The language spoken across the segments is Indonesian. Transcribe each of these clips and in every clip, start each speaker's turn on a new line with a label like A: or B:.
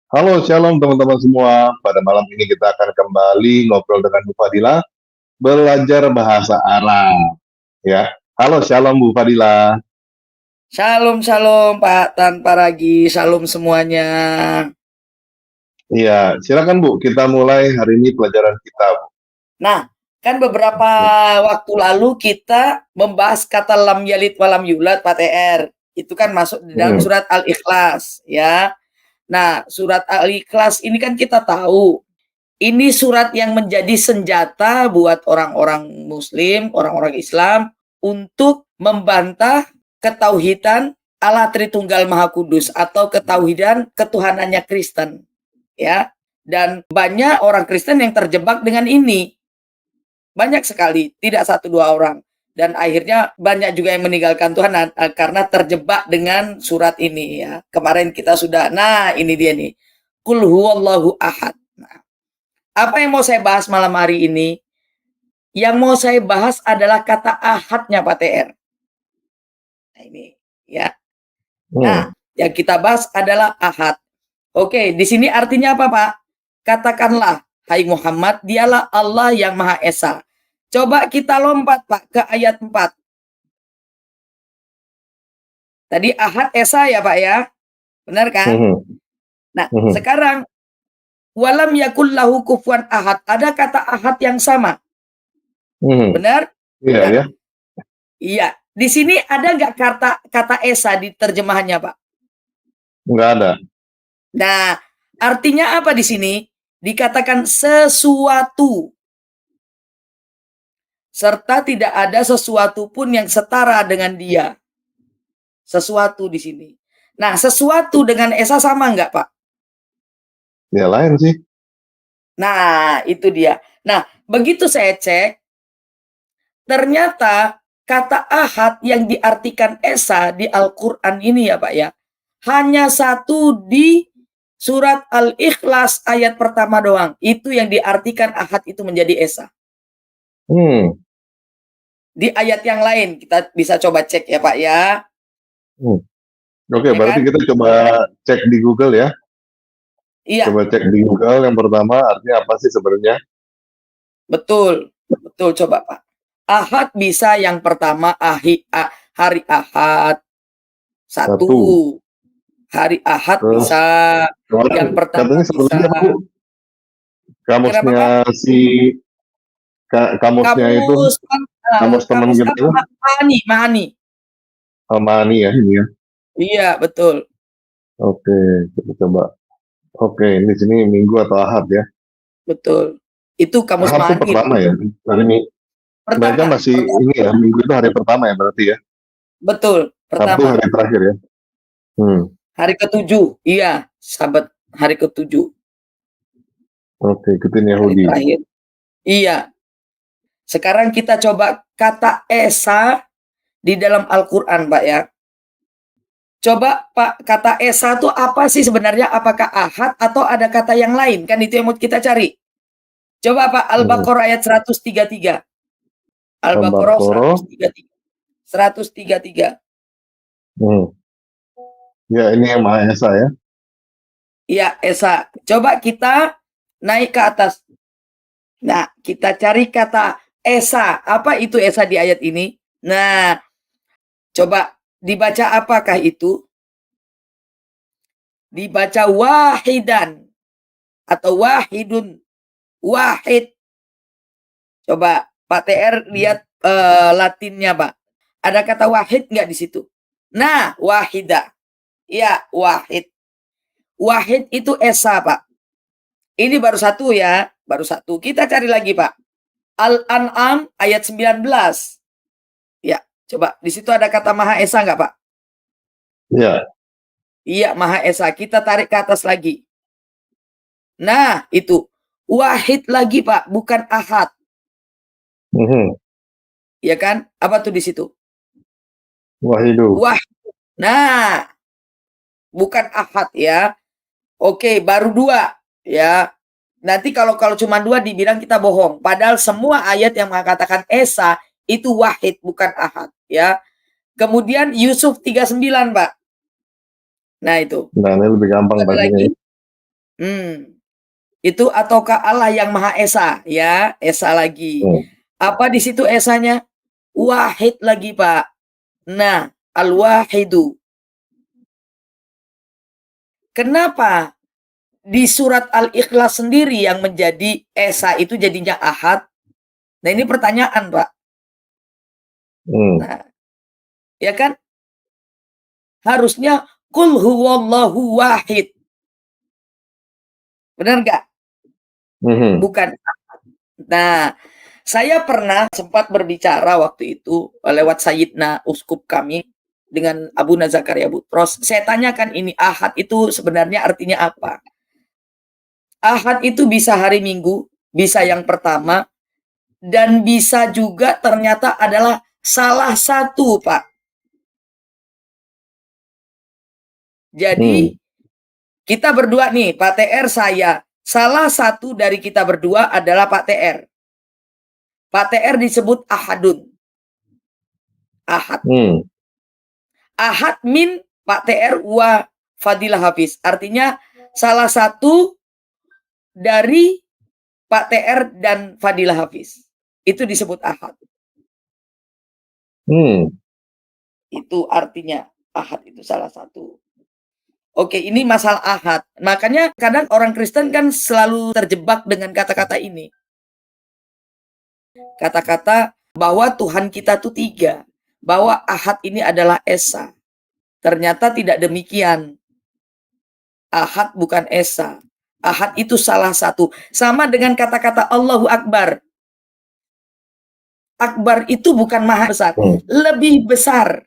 A: Halo, shalom teman-teman semua. Pada malam ini kita akan kembali ngobrol dengan Bu Fadila, belajar bahasa Arab. Ya, halo, shalom Bu Fadila.
B: Shalom, shalom Pak Tanpa Ragi, shalom semuanya.
A: Iya, silakan Bu, kita mulai hari ini pelajaran kita, Bu.
B: Nah, kan beberapa waktu lalu kita membahas kata lam yalid walam yulad Pak TR. Itu kan masuk di dalam
A: Hmm,
B: surat Al-Ikhlas ya. Nah, surat Al-Ikhlas ini kan kita tahu ini surat yang menjadi senjata buat orang-orang Muslim, orang-orang Islam untuk membantah ketauhidan Allah Tritunggal Maha Kudus atau ketauhidan ketuhanannya Kristen, ya. Dan banyak orang Kristen yang terjebak dengan ini. Banyak sekali, tidak satu dua orang. Dan akhirnya banyak juga yang meninggalkan Tuhan karena terjebak dengan surat ini ya. Kemarin kita sudah, nah ini dia nih. Qul huwallahu ahad. Nah, apa yang mau saya bahas malam hari ini? Yang mau saya bahas adalah kata ahadnya Pak TR. Nah ini ya. Nah,
A: hmm.
B: yang kita bahas adalah ahad. Oke, di sini artinya apa Pak? Katakanlah, hai Muhammad, dialah Allah yang Maha Esa. Coba kita lompat Pak ke ayat 4. Tadi ahad Esa ya Pak ya? Benar kan?
A: Hmm,
B: Nah,
A: hmm,
B: sekarang walam yakul lahu kufuwan ahad. Ada kata ahad yang sama.
A: hmm.
B: Benar?
A: Iya
B: Ya.
A: ya,
B: Iya. Di sini ada nggak kata kata Esa di terjemahannya Pak?
A: nggak ada.
B: Nah, artinya apa di sini? Dikatakan sesuatu. Serta tidak ada sesuatu pun yang setara dengan dia. Sesuatu di sini. Nah, sesuatu dengan Esa sama nggak, Pak?
A: Ya lain sih.
B: Nah, itu dia. Nah, begitu saya cek, ternyata kata ahad yang diartikan Esa di Al-Quran ini ya, Pak ya, hanya satu di surat Al-Ikhlas ayat pertama doang. Itu yang diartikan ahad itu menjadi Esa.
A: Hmm,
B: Di ayat yang lain kita bisa coba cek ya, Pak ya.
A: hmm. Oke,
B: Ya
A: berarti
B: kan?
A: kita coba cek di Google ya.
B: Iya,
A: Coba cek di Google yang pertama artinya apa sih sebenarnya?
B: betul. Betul, coba Pak. Ahad bisa yang pertama hari Ahad.
A: Satu.
B: Satu. Hari Ahad
A: Terus
B: bisa.
A: kemarin
B: Yang pertama
A: katanya
B: bisa.
A: sebenarnya apa Bu?
B: Kenapa
A: Kamusnya
B: Pak?
A: si kamusnya itu
B: Kamus kan
A: kamus teman
B: kamus
A: kita
B: apa?
A: itu
B: Mahani, Mahani.
A: Mani ya ini ya.
B: Iya, betul.
A: Oke, kita coba. Oke, ini sini Minggu atau Ahad ya.
B: Betul. Itu kamus
A: Ahad tuh
B: Mahani loh.
A: pertama ya. Hari ini mereka
B: Pertama,
A: masih
B: pertama.
A: ini ya. Minggu itu hari pertama ya berarti ya.
B: Betul,
A: Sabtu
B: pertama.
A: hari terakhir ya. Hmm.
B: Hari ketujuh. Iya, sahabat, hari ketujuh.
A: Oke, ikutin
B: Hari
A: Yahudi.
B: terakhir. Iya. Sekarang kita coba kata Esa di dalam Al-Quran, Pak ya. Coba Pak, kata Esa itu apa sih sebenarnya? Apakah ahad atau ada kata yang lain? Kan itu yang mau kita cari. Coba Pak,
A: Hmm.
B: Al-Baqarah ayat 133. Al-Baqarah
A: Al-Baqarah.
B: 133. 133.
A: Hmm. Ya, ini yang Maha Esa ya.
B: Iya, Esa. Coba kita naik ke atas. Nah, kita cari kata Esa. Apa itu Esa di ayat ini? Nah, coba dibaca apakah itu? Dibaca wahidan atau wahidun. Wahid. Coba Pak TR lihat Latinnya, Pak. Ada kata wahid nggak di situ? Nah, wahida. Ya, wahid. Wahid itu esa, Pak. Ini baru satu ya, baru satu. Kita cari lagi, Pak. Al-An'am ayat 19. Ya, coba di situ ada kata Maha Esa nggak, Pak?
A: Ya.
B: Iya, Maha Esa. Kita tarik ke atas lagi. Nah, itu. Wahid lagi, Pak, bukan ahad.
A: Hmm.
B: Ya kan? Apa tuh di situ?
A: Wahidu.
B: Wah. Nah, bukan ahad ya. Oke, baru dua ya. Nanti kalau kalau cuma dua dibilang kita bohong. Padahal semua ayat yang mengatakan esa itu wahid bukan ahad ya. Kemudian Yusuf 39, Pak. Nah itu.
A: Nah, ini lebih gampang
B: Ada
A: pastinya
B: lagi.
A: ya.
B: Itu ataukah Allah yang Maha Esa, ya, Esa lagi.
A: Hmm.
B: Apa di situ esanya? Wahid lagi, Pak. Nah, Al-Wahidu. Kenapa di surat Al-Ikhlas sendiri yang menjadi Esa itu jadinya Ahad? Nah, ini pertanyaan, Pak. Nah, ya kan? Harusnya Qul huwallahu wahid. Benar nggak? Bukan. Nah, saya pernah sempat berbicara waktu itu lewat Sayyidina Uskup kami dengan Abu Zakaria Butros. Saya tanyakan ini, Ahad itu sebenarnya artinya apa? Ahad itu bisa hari Minggu, bisa yang pertama, dan bisa juga ternyata adalah salah satu, Pak. Jadi, kita berdua nih, Pak TR, saya. Salah satu dari kita berdua adalah Pak TR. Pak TR disebut Ahadun. Ahad. Ahad min Pak TR wa Fadilah Hafiz. Artinya salah satu dari Pak TR dan Fadilah Hafiz. Itu disebut Ahad. Itu artinya Ahad itu salah satu. Oke, ini masalah Ahad. Makanya kadang orang Kristen kan selalu terjebak dengan kata-kata ini. Kata-kata bahwa Tuhan kita itu 3. Bahwa Ahad ini adalah Esa. Ternyata tidak demikian. Ahad bukan Esa. Ahad itu salah satu. Sama dengan kata-kata Allahu Akbar. Akbar itu bukan maha besar. Lebih besar.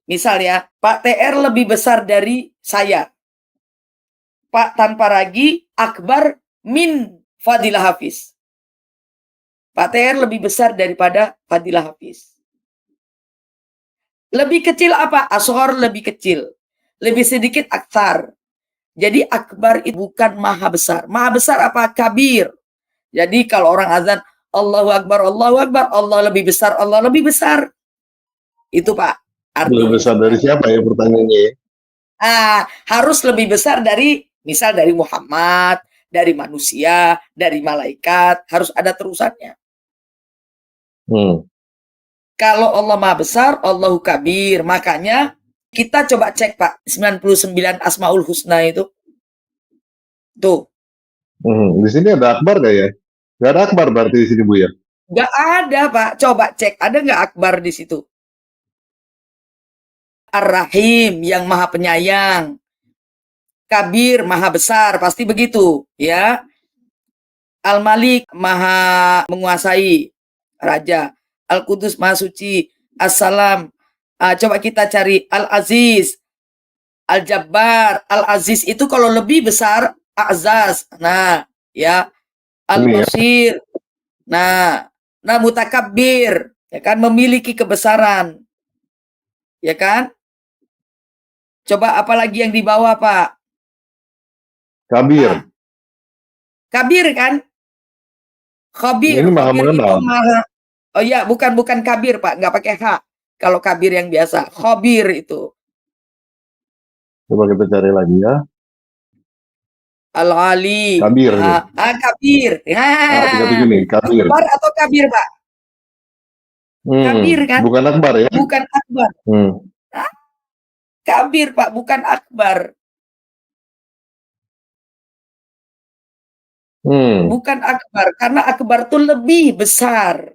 B: Misal ya, Pak TR lebih besar dari saya. Pak tanpa ragi, Akbar min Fadilah Hafiz. Pak TR lebih besar daripada Fadilah Hafiz. Lebih kecil apa? Ashor lebih kecil. Lebih sedikit aktar. Jadi Akbar itu bukan maha besar. Maha besar apa? Kabir. Jadi kalau orang azan, Allahu Akbar, Allah lebih besar, Allah lebih besar. Itu Pak. Artinya.
A: Lebih besar dari siapa ya pertanyaannya?
B: Harus lebih besar dari, misal dari Muhammad, dari manusia, dari malaikat. Harus ada terusannya. Kalau Allah Maha Besar, Allahu Kabir. Makanya kita coba cek Pak, 99 Asmaul Husna itu. Tuh.
A: Di sini ada Akbar gak ya? Gak ada Akbar berarti di sini, Bu ya?
B: Gak ada Pak. Coba cek, ada nggak Akbar di situ? Ar-Rahim yang Maha Penyayang. Kabir Maha Besar, pasti begitu, ya. Al-Malik Maha Menguasai, Raja. Al-Qudus Maha Suci. As-Salam. Coba kita cari Al-Aziz, Al-Jabbar. Al-Aziz itu kalau lebih besar Azaz. Nah, ya. Al-Basir. Nah, Mutakabbir, ya kan, memiliki kebesaran. Ya kan? Coba apalagi yang di bawah, Pak?
A: Kabir.
B: Kabir kan? Khabir.
A: Ini maha mengenal.
B: Oh iya, bukan kabir, Pak. Nggak pakai H. Kalau kabir yang biasa. Khabir itu.
A: Coba kita cari lagi ya.
B: Al-Ali.
A: Kabir.
B: Kabir.
A: Kabir.
B: Akbar atau kabir, Pak? Kabir kan?
A: Bukan Akbar ya?
B: Bukan Akbar. Kabir, Pak. Bukan Akbar. Bukan Akbar. Karena Akbar itu lebih besar.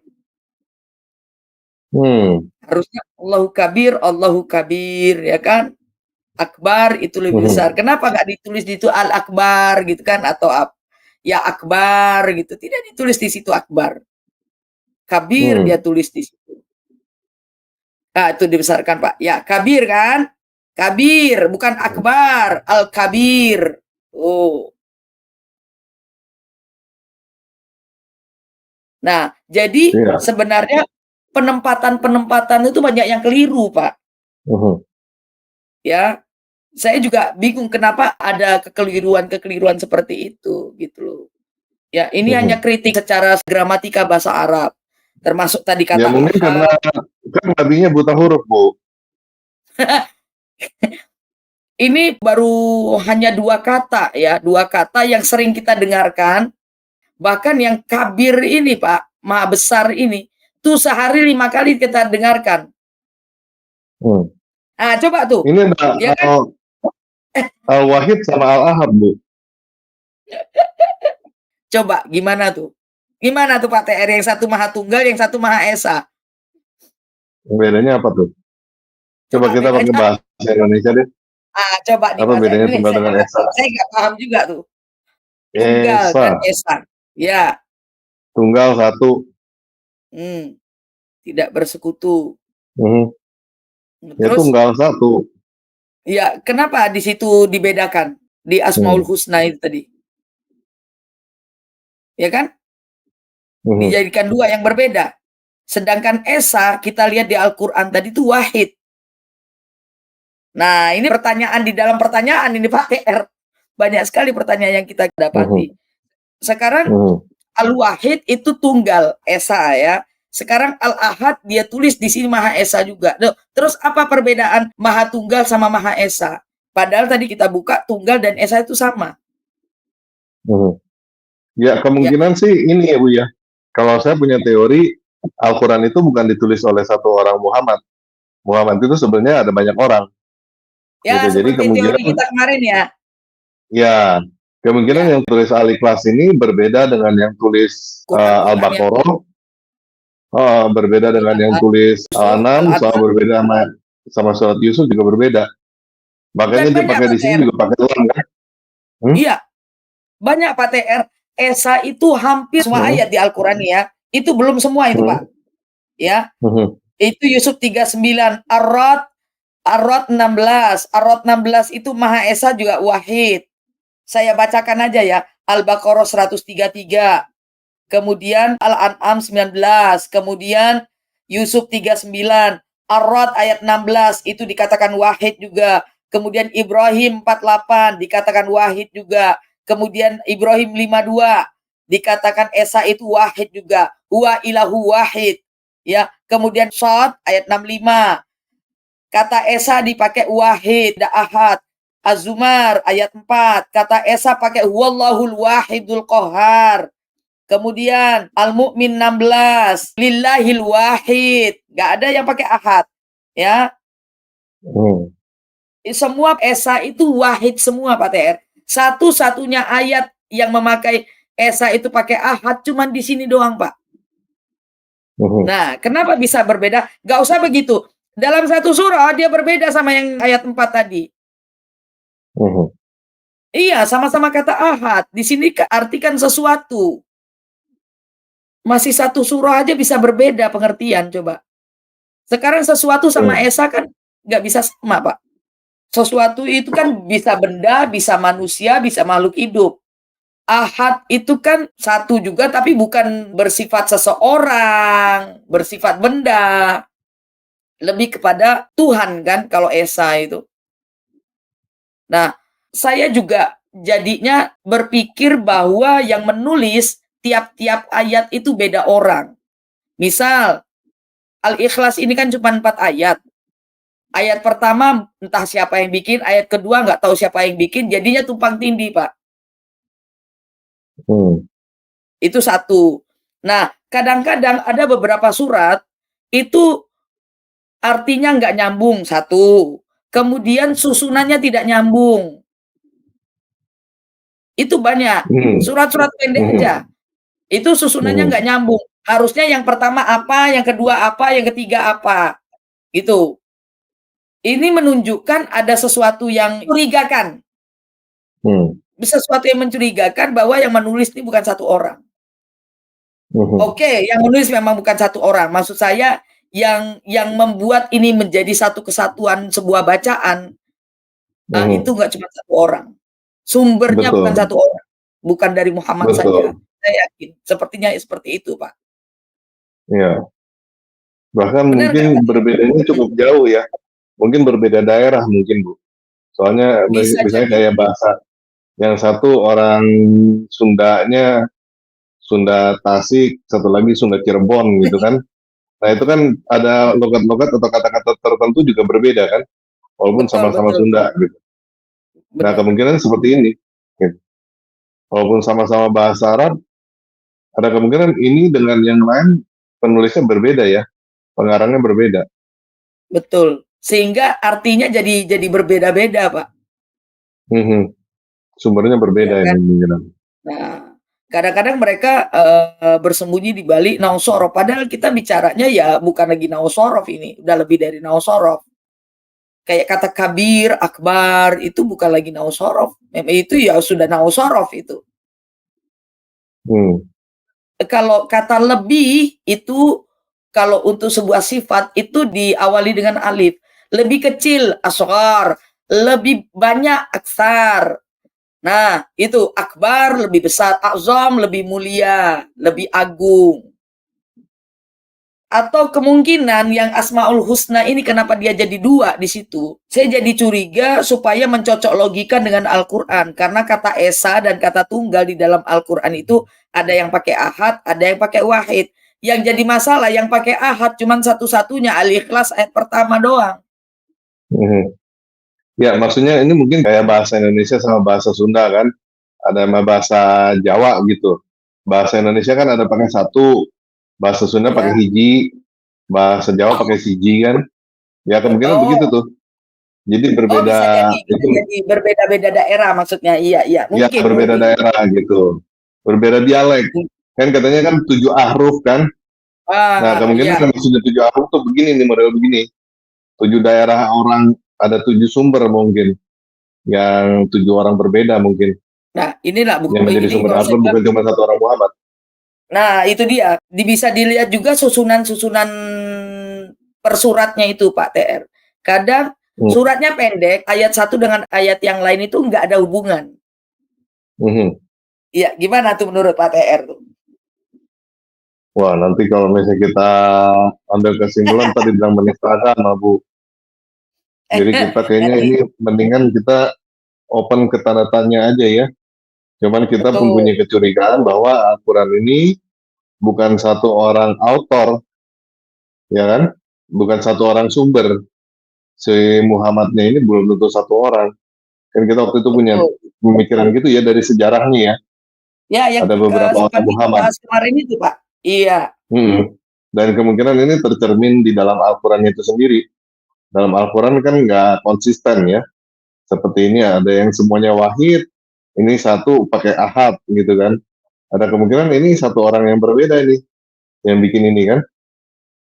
B: Harusnya Allahu Kabir, ya kan? Akbar itu lebih besar. Kenapa nggak ditulis di situ Al-Akbar gitu kan? Atau ya Akbar gitu. Tidak ditulis di situ Akbar. Kabir dia tulis di situ. Nah, itu dibesarkan Pak. Ya, Kabir kan? Kabir, bukan Akbar. Al-Kabir. Oh. Nah, jadi sebenarnya penempatan-penempatan itu banyak yang keliru, Pak. Ya, saya juga bingung kenapa ada kekeliruan seperti itu, gitu loh. Ya, ini hanya kritik secara gramatika bahasa Arab, termasuk tadi kata.
A: Ya mungkin karena kan nabinya buta huruf, Bu.
B: ini baru hanya 2 kata ya, 2 kata yang sering kita dengarkan, bahkan yang kabir ini Pak, maha besar ini, tuh sehari 5 kali kita dengarkan.
A: Hmm.
B: Nah, coba tuh,
A: Ini ada
B: ya kan?
A: Al-Wahid sama Al-Ahad, Bu.
B: Coba gimana tuh? Gimana tuh Pak TR, yang satu Maha Tunggal, yang satu Maha Esa?
A: Bedanya apa tuh? Coba kita pakai
B: bedanya
A: bahasa Indonesia deh.
B: Coba di
A: Apa
B: bahasa
A: bedanya tunggal
B: Indonesia,
A: dengan Esa?
B: saya nggak paham juga tuh. Tunggal
A: Esa,
B: dan Esa. Ya,
A: tunggal satu.
B: tidak bersekutu.
A: Ya
B: Terus,
A: tunggal satu.
B: ya kenapa di situ dibedakan di Asmaul Husna itu tadi? Ya kan? Dijadikan 2 yang berbeda. Sedangkan Esa kita lihat di Al-Qur'an tadi itu wahid. Nah, ini pertanyaan di dalam pertanyaan ini Pak TR. Banyak sekali pertanyaan yang kita dapati. Sekarang Al-Wahid itu tunggal, Esa ya. Sekarang Al-Ahad dia tulis di sini Maha Esa juga. Terus apa perbedaan Maha Tunggal sama Maha Esa? Padahal tadi kita buka Tunggal dan Esa itu sama.
A: Ya kemungkinan sih ini ya Bu ya. Kalau saya punya teori, Al-Quran itu bukan ditulis oleh satu orang Muhammad. Muhammad itu sebenarnya ada banyak orang.
B: Ya,
A: Gitu. Jadi
B: seperti teori kita kemarin ya.
A: Ya, kemungkinan yang tulis Al-Ikhlas ini berbeda dengan yang tulis Al-Baqarah. Berbeda dengan yang tulis Al-An'am, sama berbeda sama surat Yusuf juga berbeda. Makanya dia pakai di sini juga pakai lam kan?
B: Iya, banyak Pak TR. Esa itu hampir semua ayat di Al-Quran ya. Itu belum semua itu Pak. Ya, itu Yusuf 39, Ar-Rod 16. Ar-Rod 16 itu Maha Esa juga wahid. Saya bacakan aja ya. Al-Baqarah 133. Kemudian Al-An'am 19, kemudian Yusuf 39, Ar-Rod ayat 16 itu dikatakan wahid juga. Kemudian Ibrahim 48 dikatakan wahid juga. Kemudian Ibrahim 52 dikatakan Esa itu wahid juga. Huwa ilahu wahid. Ya, kemudian Shad ayat 65. Kata Esa dipakai wahid, ahad. Az-Zumar ayat 4, kata Esa pakai huwallahul wahidul qahar. Kemudian Al-Mu'min 16, lillahil wahid. Gak ada yang pakai ahad. Ya. Semua Esa itu wahid semua Pak TR. Satu-satunya ayat yang memakai Esa itu pakai ahad cuman di sini doang Pak. Nah, kenapa bisa berbeda? Gak usah begitu. Dalam satu surah dia berbeda sama yang ayat 4 tadi. Iya, sama-sama kata ahad. Di sini artikan sesuatu. Masih satu surah aja bisa berbeda pengertian, coba. Sekarang sesuatu sama Esa kan nggak bisa sama, Pak. Sesuatu itu kan bisa benda, bisa manusia, bisa makhluk hidup. Ahad itu kan satu juga, tapi bukan bersifat seseorang, bersifat benda. Lebih kepada Tuhan kan, kalau Esa itu. Nah, saya juga jadinya berpikir bahwa yang menulis tiap-tiap ayat itu beda orang. Misal, Al-Ikhlas ini kan cuma 4 ayat. Ayat pertama entah siapa yang bikin, ayat kedua nggak tahu siapa yang bikin, jadinya tumpang tindih, Pak. Itu satu. Nah, kadang-kadang ada beberapa surat, itu artinya nggak nyambung, satu. Kemudian susunannya tidak nyambung. Itu banyak. Surat-surat pendek aja. Itu susunannya nggak nyambung. Harusnya yang pertama apa, yang kedua apa, yang ketiga apa. Gitu. Ini menunjukkan ada sesuatu yang mencurigakan. Sesuatu yang mencurigakan bahwa yang menulis ini bukan satu orang. Oke, yang menulis memang bukan satu orang. Maksud saya yang membuat ini menjadi satu kesatuan sebuah bacaan, itu nggak cuma satu orang. Sumbernya bukan satu orang. Bukan dari Muhammad saja. Saya yakin. Sepertinya seperti itu, Pak.
A: Iya. Bahkan mungkin berbedanya cukup jauh ya. Mungkin berbeda daerah mungkin, Bu. Soalnya misalnya kayak bahasa. Yang satu orang Sundanya, Sunda Tasik, satu lagi Sunda Cirebon gitu kan. Nah itu kan ada logat-logat atau kata-kata tertentu juga berbeda kan. Walaupun sama-sama Sunda gitu. Nah,
B: benar.
A: kemungkinan seperti ini, gitu. Walaupun sama-sama bahasa Arab, ada kemungkinan ini dengan yang lain penulisnya berbeda ya, pengarangnya berbeda.
B: Betul. Sehingga artinya jadi berbeda-beda, Pak.
A: Mhm, sumbernya
B: Ya
A: berbeda ini
B: kan?
A: kemungkinan.
B: Nah, kadang-kadang mereka, bersembunyi di balik nausorof, padahal kita bicaranya ya bukan lagi nausorof ini, udah lebih dari nausorof. Kayak kata kabir, akbar, itu bukan lagi nausorof, itu ya sudah nausorof itu.
A: Hmm.
B: Kalau kata lebih, itu kalau untuk sebuah sifat itu diawali dengan alif. Lebih kecil, asghar, lebih banyak, aksar. Nah, itu akbar lebih besar, azam lebih mulia, lebih agung. Atau kemungkinan yang Asmaul Husna ini kenapa dia jadi dua di situ? Saya jadi curiga supaya mencocok logika dengan Al-Quran. Karena kata esa dan kata tunggal di dalam Al-Quran itu ada yang pakai ahad, ada yang pakai wahid. Yang jadi masalah yang pakai ahad cuman satu-satunya Al-Ikhlas ayat pertama doang.
A: Mhm. Ya, maksudnya ini mungkin kayak bahasa Indonesia sama bahasa Sunda kan, ada sama bahasa Jawa gitu. Bahasa Indonesia kan ada pakai satu, bahasa Sunda pakai
B: Ya.
A: hiji, bahasa Jawa pakai siji kan. Ya kemungkinan begitu
B: Oh,
A: tuh. Jadi
B: oh
A: berbeda
B: bisa
A: itu
B: jadi berbeda-beda daerah maksudnya. Iya, iya,
A: ya
B: mungkin,
A: berbeda
B: mungkin.
A: daerah gitu. Berbeda dialek. Kan katanya kan 7 ahruf kan. Nah,
B: Ah,
A: kemungkinan
B: iya,
A: kalau sudah 7 ahruf tuh begini nih model begini. 7 daerah orang ada 7 sumber mungkin yang 7 orang berbeda mungkin
B: nah inilah
A: yang menjadi
B: ini
A: sumber
B: kalau saya
A: Al-Quran
B: bilang
A: bukan cuma satu orang Muhammad.
B: nah itu dia, bisa dilihat juga susunan-susunan per suratnya itu Pak TR. Kadang
A: Hmm.
B: suratnya pendek, ayat satu dengan ayat yang lain itu nggak ada hubungan.
A: Mhm.
B: Iya, gimana tuh menurut Pak TR tuh?
A: Wah, nanti kalau misalnya kita ambil kesimpulan tadi bilang menistakan, Bu. Jadi kita kayaknya
B: Jadi
A: ini mendingan kita open ke tanda tanya aja ya. Cuman kita
B: betul,
A: mempunyai kecurigaan bahwa Al-Quran ini bukan satu orang autor, ya kan? Bukan satu orang sumber. Si Muhammadnya ini belum tentu satu orang. Kan kita waktu itu punya
B: betul.
A: pemikiran gitu ya dari sejarahnya ya.
B: Ya yang
A: Ada beberapa orang
B: seperti kita
A: Muhammad.
B: bahas kemarin itu Pak. Iya,
A: Hmm. Dan kemungkinan ini tercermin di dalam Al-Quran itu sendiri. Dalam Al-Quran kan nggak konsisten ya. Seperti ini ada yang semuanya wahid, ini satu pakai ahad gitu kan. Ada kemungkinan ini satu orang yang berbeda ini yang bikin ini kan.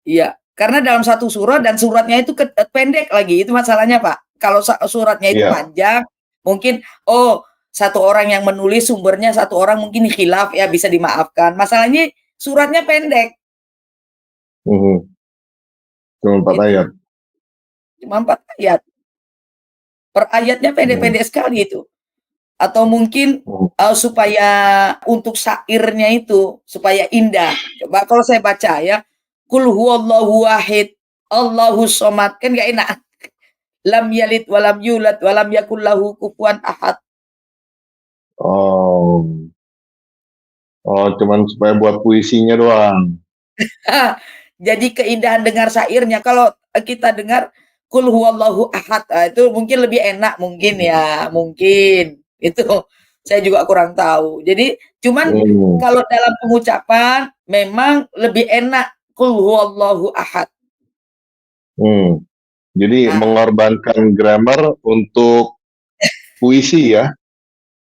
B: iya. Karena dalam satu surat dan suratnya itu pendek lagi, itu masalahnya Pak. Kalau suratnya itu
A: Iya.
B: panjang, mungkin oh satu orang yang menulis sumbernya satu orang mungkin khilaf ya bisa dimaafkan. Masalahnya suratnya pendek
A: Mhm. Cuma 4 ayat.
B: itu, cuma 4 ayat. Per ayatnya
A: Mhm.
B: pendek-pendek sekali itu. Atau mungkin
A: Mhm.
B: supaya untuk syairnya itu supaya indah. Coba kalau saya baca ya, Qul huwallahu wahid, Allahus somad, kan nggak enak. Lam yalid walam yulad walam yakul lahu kufuwan ahad.
A: Oh, oh, cuman supaya buat puisinya doang.
B: Jadi keindahan dengar syairnya. Kalau kita dengar Qul huwallahu ahad, itu mungkin lebih enak mungkin ya, mungkin. Itu saya juga kurang tahu. Jadi cuman
A: Hmm.
B: kalau dalam pengucapan memang lebih enak Qul huwallahu ahad.
A: Hmm. Jadi
B: Nah,
A: mengorbankan grammar untuk puisi ya.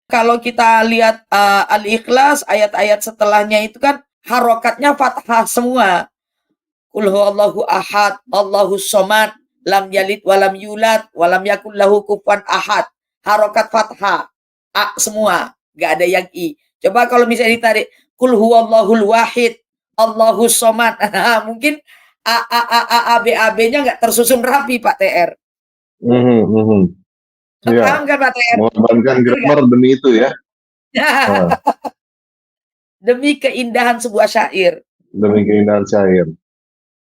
B: kalau kita lihat Al-Ikhlas ayat-ayat setelahnya itu kan harokatnya fathah semua. Qul huwallahu ahad, Allahus somad, lam yalid walam yulad, walam yakul lahu kufuwan ahad. Harokat fathah, a semua, nggak ada yang i. Coba kalau misalnya ditarik, Qul huwallahul wahid, Allahus somad. Mungkin a b a b-nya nggak tersusun rapi Pak TR.
A: Mhm, mhm. Iya,
B: Paham kan Pak TR?
A: mengorbankan
B: Bener nggak?
A: grammar demi itu ya. Nah,
B: Demi keindahan sebuah syair.
A: demi keindahan syair.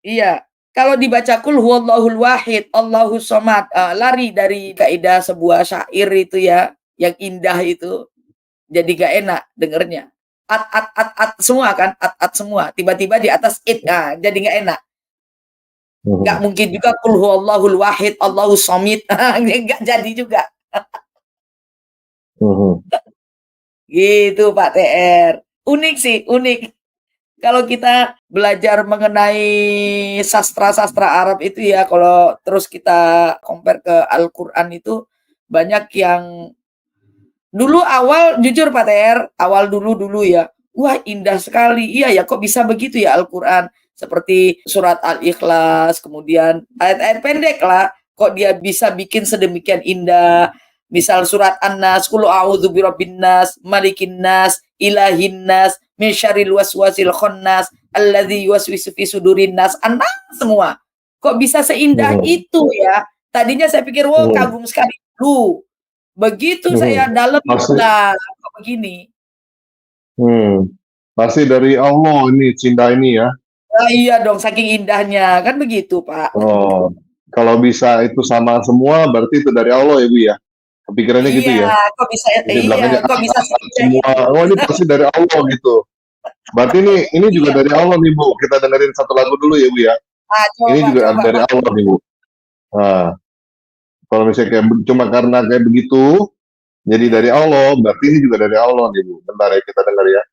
B: Iya, kalau dibaca Qul huwallahul wahid, Allahus somad, lari dari kaidah sebuah syair itu ya, yang indah itu, jadi gak enak dengernya. At semua kan, at semua. Tiba-tiba di atas it, jadi gak enak. Gak
A: Mhm.
B: mungkin juga Qul huwallahul wahid, Allahus somid, gak jadi juga.
A: Mhm.
B: Gitu Pak TR. Unik sih, unik. Kalau kita belajar mengenai sastra-sastra Arab itu ya, kalau terus kita compare ke Al-Quran itu banyak yang dulu awal jujur Pak TR, awal dulu ya, wah indah sekali. Iya ya, kok bisa begitu ya Al-Quran? Seperti surat Al-Ikhlas, kemudian ayat-ayat pendek lah, kok dia bisa bikin sedemikian indah. Misal surat An-Nas, Qul a'udzu birabbin nas, malikin nas, ilahin nas, min syarril waswasil khannas, alladzi yuwaswisu fi sudurin nas. An-Nas semua. Kok bisa seindah
A: Mhm.
B: itu ya? Tadinya saya pikir, wow
A: Mhm.
B: kagum sekali dulu. Begitu saya
A: Mhm.
B: dalam,
A: Pasti
B: lah kok begini.
A: pasti dari Allah ini cinta ini ya.
B: Ah, iya dong, saking indahnya, kan begitu, Pak.
A: Oh, kalau bisa itu sama semua berarti itu dari Allah ya, Bu, ya? Kepikirannya gitu
B: Iya,
A: ya? Jadi
B: iya,
A: belakangnya
B: kok bisa seindah
A: semua,
B: itu?
A: oh ini pasti dari Allah gitu. Berarti ini juga
B: Iya.
A: dari Allah nih, Bu. Kita dengerin satu lagu dulu ya, Bu, ya.
B: Ah,
A: Ini
B: coba
A: juga
B: coba,
A: dari
B: Pak.
A: Allah nih, Bu. Nah, kalau misalnya cuma karena kayak begitu, jadi dari Allah, berarti ini juga dari Allah nih, Bu. Bentar ya, kita dengar ya.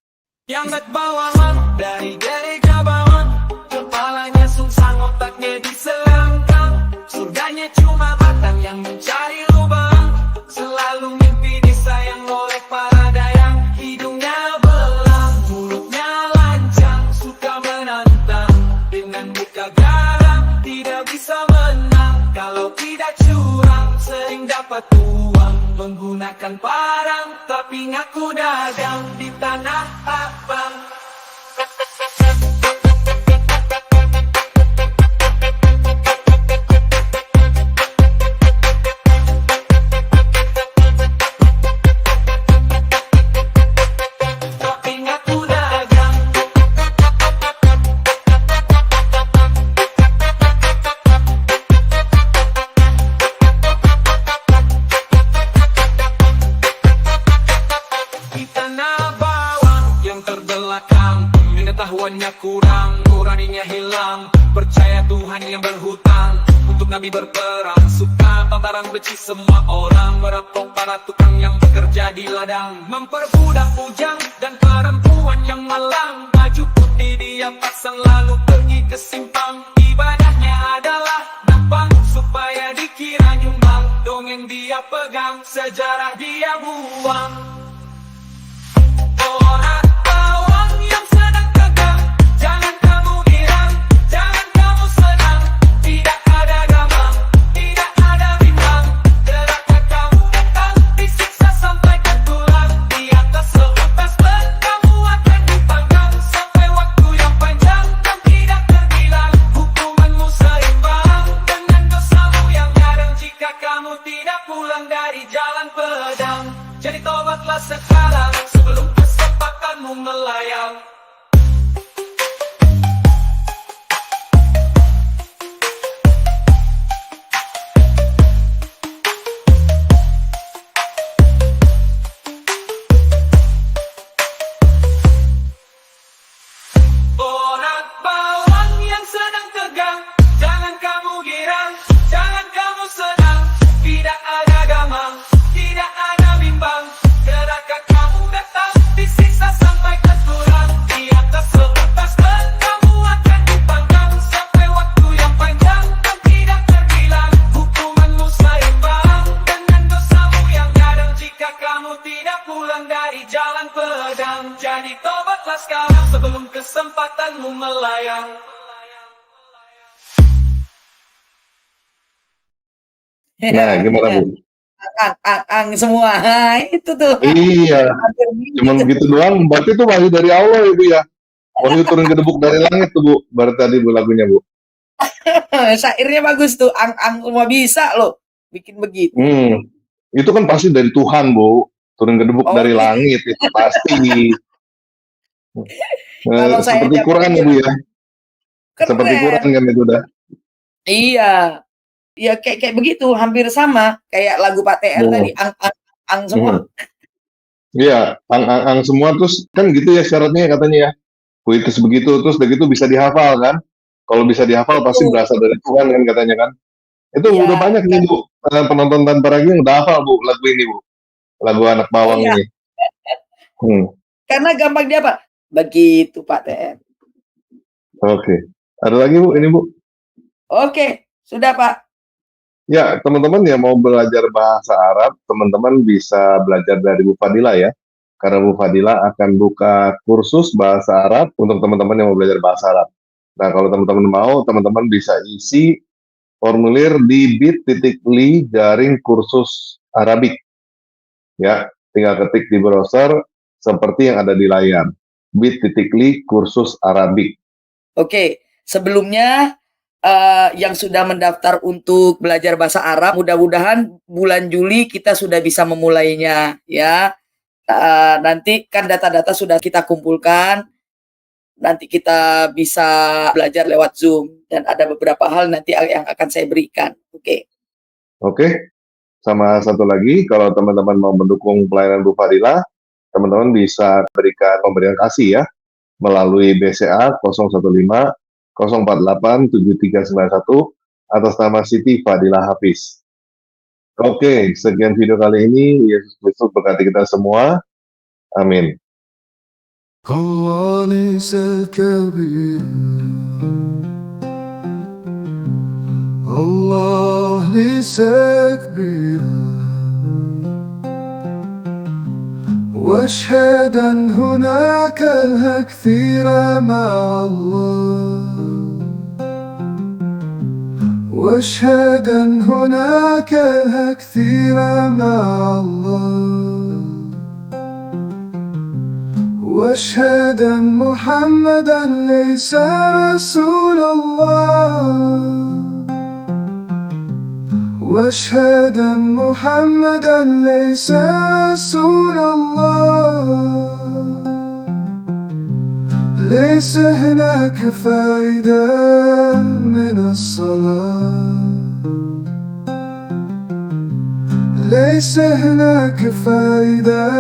C: Yang berbawahan dari gereja bawang, kepalanya sungsang, otaknya diselangkang. Surganya cuma batang yang mencari lubang, selalu mimpi disayang oleh para dayang. Hidungnya belang, mulutnya lancang, suka menantang. Dengan muka garang, tidak bisa menang. Kalau tidak curang, sering dapat uang. Menggunakan parang, tapi ngaku dagang di tanah abang. Tapi ngaku dagang. Di tanah bawang yang terbelakang, pengetahuannya kurang, nuraninya hilang. Percaya Tuhan yang berhutang, untuk Nabi berperang. Suka tantaran benci semua orang, merampok para tukang yang bekerja di ladang. Memperbudak bujang dan perempuan yang malang. Baju putih dia pasang lalu pergi ke simpang. Ibadahnya adalah nampang supaya dikira nyumbang. Dongeng dia pegang, sejarah dia buang. Orang bawang yang sedang tegang, jangan kamu girang, jangan kamu senang. Tidak ada gamang, tidak ada bimbang. Gerakan kamu datang, disiksa sampai ke tulang. Di atas seutas ban, kamu akan dipanggang sampai waktu yang panjang dan tidak terbilang. Hukumanmu seimbang dengan dosamu yang garang jika kamu tidak pulang dari jalan pedang. Jadi tobatlah sekarang sebelum kesempatanmu melayang. Orang bawang yang sedang tegang, jangan kamu girang, jangan kamu senang. Tidak ada gamang, tidak ada bimbang. Gerakan kamu datang, disiksa sampai ke tulang. Di atas seutas ban, kamu akan dipanggang sampai waktu yang panjang dan tidak terbilang. Hukumanmu seimbang dengan dosamu yang gadang jika kamu tidak pulang dari jalan pedang. Jadi tobatlah sekarang sebelum kesempatanmu melayang.
A: Nah, gimana, Bu?
B: Ang semua. Nah, itu tuh.
A: Iya,
B: Hampir mirip.
A: cuman begitu doang, berarti itu wahyu dari Allah ya, Bu, ya? Wahyu turun ke debuk dari langit tuh, Bu, berarti tadi Bu lagunya, Bu.
B: Syairnya bagus tuh, ang semua bisa loh bikin begitu.
A: Itu kan pasti dari Tuhan, Bu. Turun ke debuk
B: Oh,
A: dari
B: iya.
A: langit, itu pasti.
B: Kalau saya
A: Seperti
B: tiap
A: Quran ya, Bu, ya? Seperti Quran
B: keren.
A: kan itu udah.
B: Iya. Ya kayak begitu, hampir sama kayak lagu Pak TR tadi, ang semua.
A: Iya, ang semua, terus kan gitu ya syaratnya katanya ya. Puitis begitu, terus udah gitu bisa dihafal kan. Kalau bisa dihafal pasti
B: Betul.
A: berasal dari Tuhan kan katanya kan. Itu
B: Iya,
A: udah banyak nih, Bu, penonton tanpa ragu yang udah hafal, Bu, lagu ini, Bu. lagu Anak
B: Oh
A: Bawang
B: ya,
A: ini.
B: karena gampang dia apa? Begitu Pak TM.
A: Oke. Ada lagi Bu, ini Bu?
B: Oke, sudah Pak.
A: Ya, teman-teman yang mau belajar bahasa Arab, teman-teman bisa belajar dari Bu Fadila ya. Karena Bu Fadila akan buka kursus bahasa Arab untuk teman-teman yang mau belajar bahasa Arab. Nah, kalau teman-teman mau, teman-teman bisa isi formulir di bit.ly garing kursus Arabik. Ya, tinggal ketik di browser seperti yang ada di layar. bit.ly kursus Arabik.
B: Oke, sebelumnya yang sudah mendaftar untuk belajar bahasa Arab, mudah-mudahan bulan Juli kita sudah bisa memulainya ya. Nanti kan data-data sudah kita kumpulkan, nanti kita bisa belajar lewat Zoom dan ada beberapa hal nanti yang akan saya berikan. Oke.
A: Oke. Sama satu lagi, kalau teman-teman mau mendukung pelayanan Bu Fadila, teman-teman bisa berikan pemberian kasih ya melalui BCA 015 048 7391 atas nama Siti Fadila Hafiz. Oke, sekian video kali ini. Yesus Kristus berkati kita semua. Amin.
D: الله ليس الكبير الله ليس كبير واشهد أن هناك الكثير مع الله واشهد أن هناك الكثير مع الله واشهد أن محمدا ليس رسول الله واشهد أن محمدا ليس رسول الله ليس هناك فائدة من الصلاة ليس هناك فائدة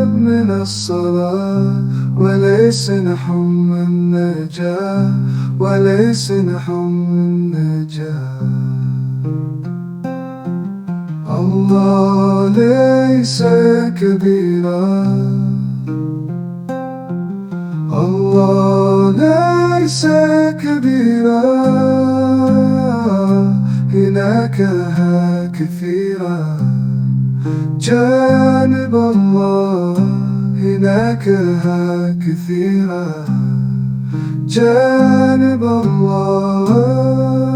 D: من الصلاة وليس نحم النجاة وليس نحم النجاة الله ليس كبيرا الله ليس كبيرا هناك كثيرا جانب الله هناك كثيرا جانب الله